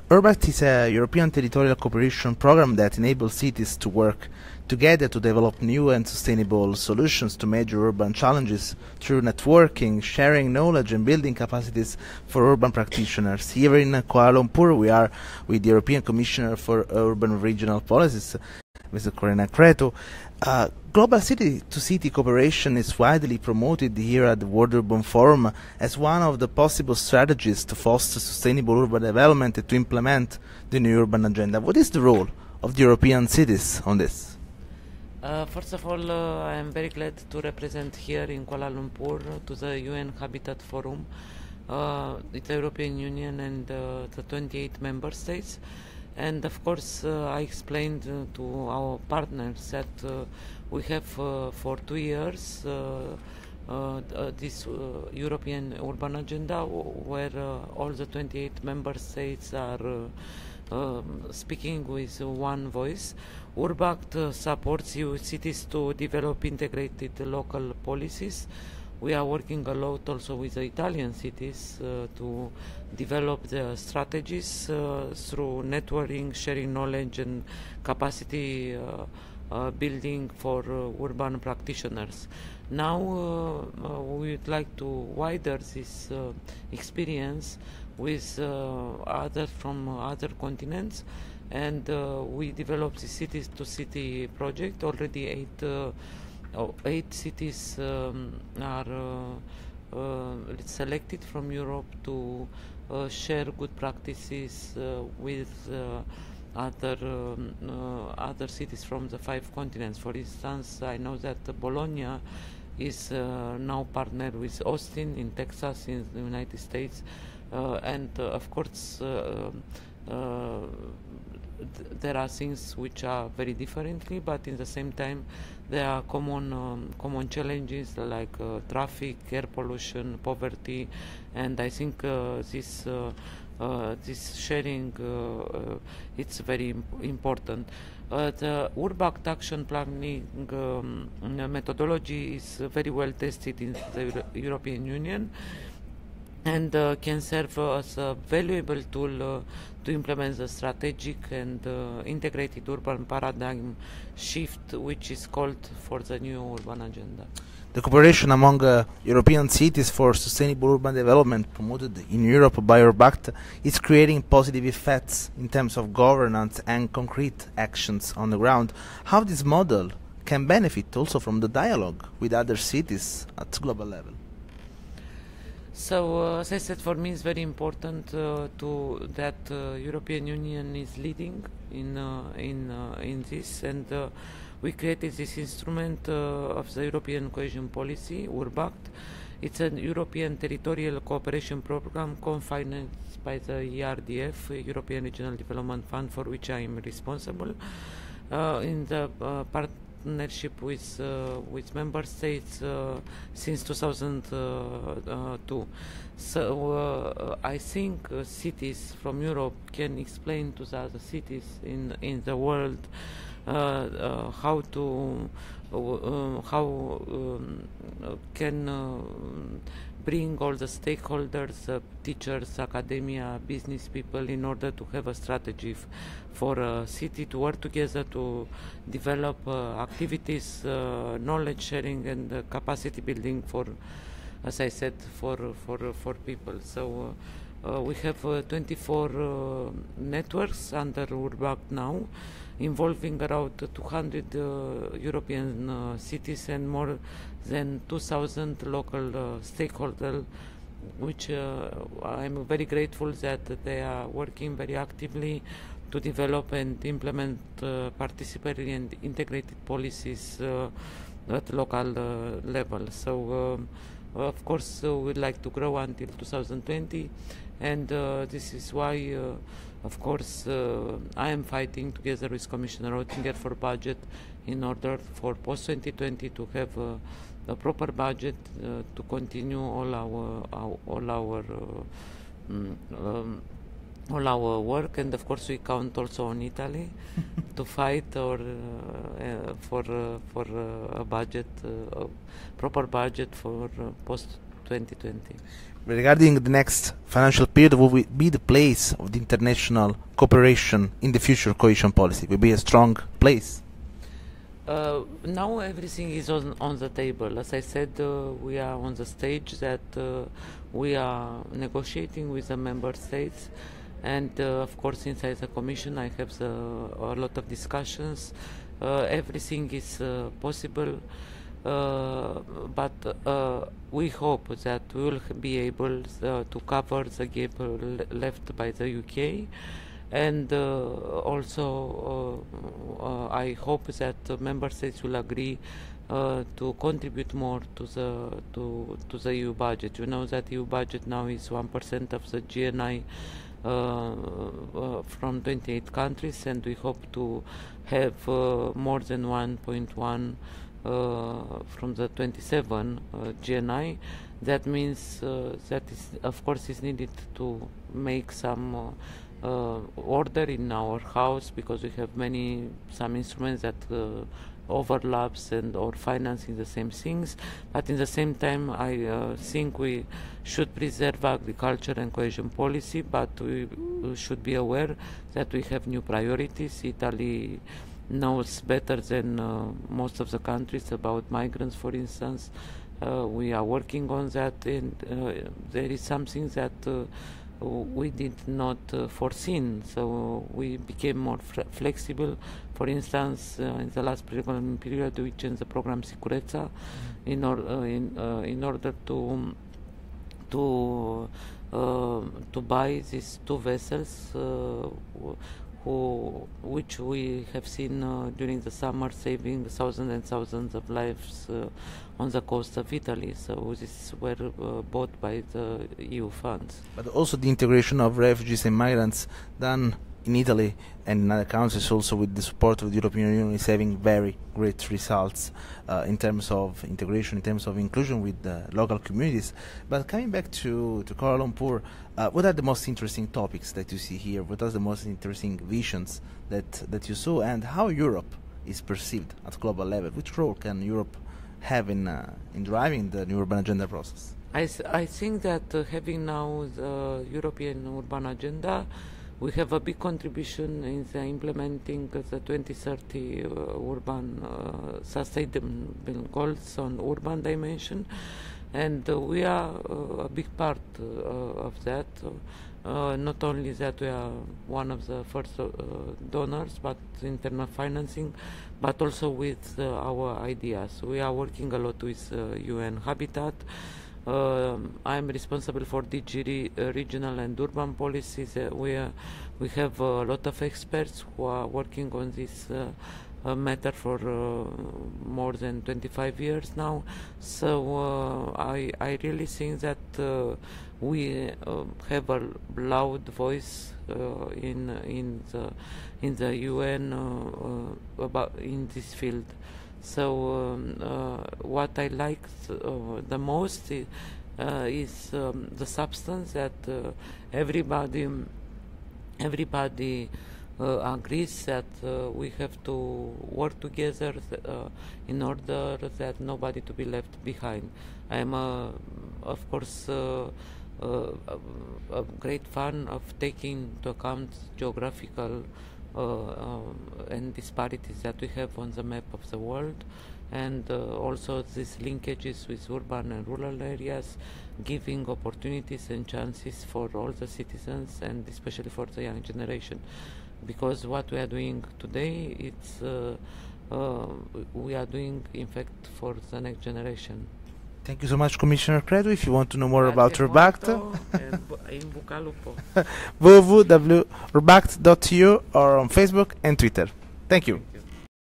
URBACT is a European territorial cooperation program that enables cities to work together to develop new and sustainable solutions to major urban challenges through networking, sharing knowledge and building capacities for urban practitioners. Here in Kuala Lumpur we are with the European Commissioner for Urban Regional Policies, Mr. Corina Cretu. Global city-to-city cooperation is widely promoted here at the World Urban Forum as one of the possible strategies to foster sustainable urban development and to implement the new urban agenda. What is the role of the European cities on this? First of all, I am very glad to represent here in Kuala Lumpur to the UN Habitat Forum, the European Union and the 28 member states. And of course, I explained to our partners that we have for 2 years this European urban agenda where all the 28 member states are speaking with one voice. URBACT supports EU cities to develop integrated local policies. We are working a lot also with the Italian cities to develop the strategies through networking, sharing knowledge and capacity building for urban practitioners. Now we would like to widen this experience with others from other continents, and we developed the cities to city project. Already 8 cities are selected from Europe to share good practices with other cities from the 5 continents. For instance, I know that Bologna is now partnered with Austin in Texas in the United States, and of course there are things which are very differently, but in the same time there are common challenges like traffic, air pollution, poverty, and I think this sharing it's very important. The URBACT Action Planning Methodology is very well tested in the European Union and can serve as a valuable tool to implement the strategic and integrated urban paradigm shift which is called for the new urban agenda. The cooperation among European cities for sustainable urban development promoted in Europe by URBACT is creating positive effects in terms of governance and concrete actions on the ground. How this model can benefit also from the dialogue with other cities at global level? So, as I said, for me it's very important that European Union is leading in this, and we created this instrument of the European Cohesion Policy, URBACT. It's a European Territorial Cooperation Program co-financed by the ERDF, European Regional Development Fund, for which I am responsible, in the partnership with member states since 2002. So I think cities from Europe can explain to the other cities in the world how can bring all the stakeholders, teachers, academia, business people, in order to have a strategy for a city to work together to develop activities, knowledge sharing and capacity building for, as I said, for people. So we have 24 networks under URBACT now, involving around 200 European cities and more than 2,000 local stakeholders, which I'm very grateful that they are working very actively to develop and implement participatory and integrated policies at local level. So of course we'd like to grow until 2020, and this is why of course I am fighting together with Commissioner Oettinger for budget in order for post-2020 to have a proper budget to continue all our work, and of course we count also on Italy to fight or for a budget, proper budget for post 2020. Regarding the next financial period, what will be the place of the international cooperation in the future cohesion policy? Will be a strong place? Now everything is on the table. As I said, we are on the stage that we are negotiating with the member states, and of course inside the Commission I have a lot of discussions. Everything is possible. But we hope that we will be able to cover the gap left by the UK, and also I hope that member states will agree to contribute more to the EU budget. You know that EU budget now is 1% of the GNI from 28 countries, and we hope to have more than 1.1 from the 27 GNI. That means that is, of course, is needed to make some order in our house, because we have some instruments that overlaps and or financing the same things. But in the same time, I think we should preserve agriculture and cohesion policy, but we should be aware that we have new priorities. Italy knows better than most of the countries about migrants, for instance. We are working on that, and there is something that we did not foreseen, so we became more flexible. For instance, in the last programming period we changed the program Sicurezza in order to buy these 2 vessels which we have seen during the summer, saving thousands and thousands of lives on the coast of Italy. So these were bought by the EU funds. But also the integration of refugees and migrants done in Italy and in other countries, also with the support of the European Union, is having very great results in terms of integration, in terms of inclusion with the local communities. But coming back to Kuala Lumpur, what are the most interesting topics that you see here? What are the most interesting visions that you saw, and how Europe is perceived at global level? Which role can Europe have in driving the new urban agenda process? I think that having now the European urban agenda, we have a big contribution in the implementing the 2030 urban sustainable goals on urban dimension, and we are a big part of that. Not only that we are one of the first donors, but in terms of financing, but also with our ideas. We are working a lot with UN Habitat. I am responsible for DG regional and urban policies. We have a lot of experts who are working on this matter for more than 25 years now. So I really think that we have a loud voice in the UN in this field. So what I like the most is the substance that everybody agrees that we have to work together in order that nobody to be left behind. I am of course a great fan of taking into account geographical and disparities that we have on the map of the world, and also these linkages with urban and rural areas, giving opportunities and chances for all the citizens, and especially for the young generation. Because what we are doing today, it's we are doing in fact for the next generation. Thank you so much, Commissioner Cretu. If you want to know more about URBACT, www.urbact.eu or on Facebook and Twitter. Thank you.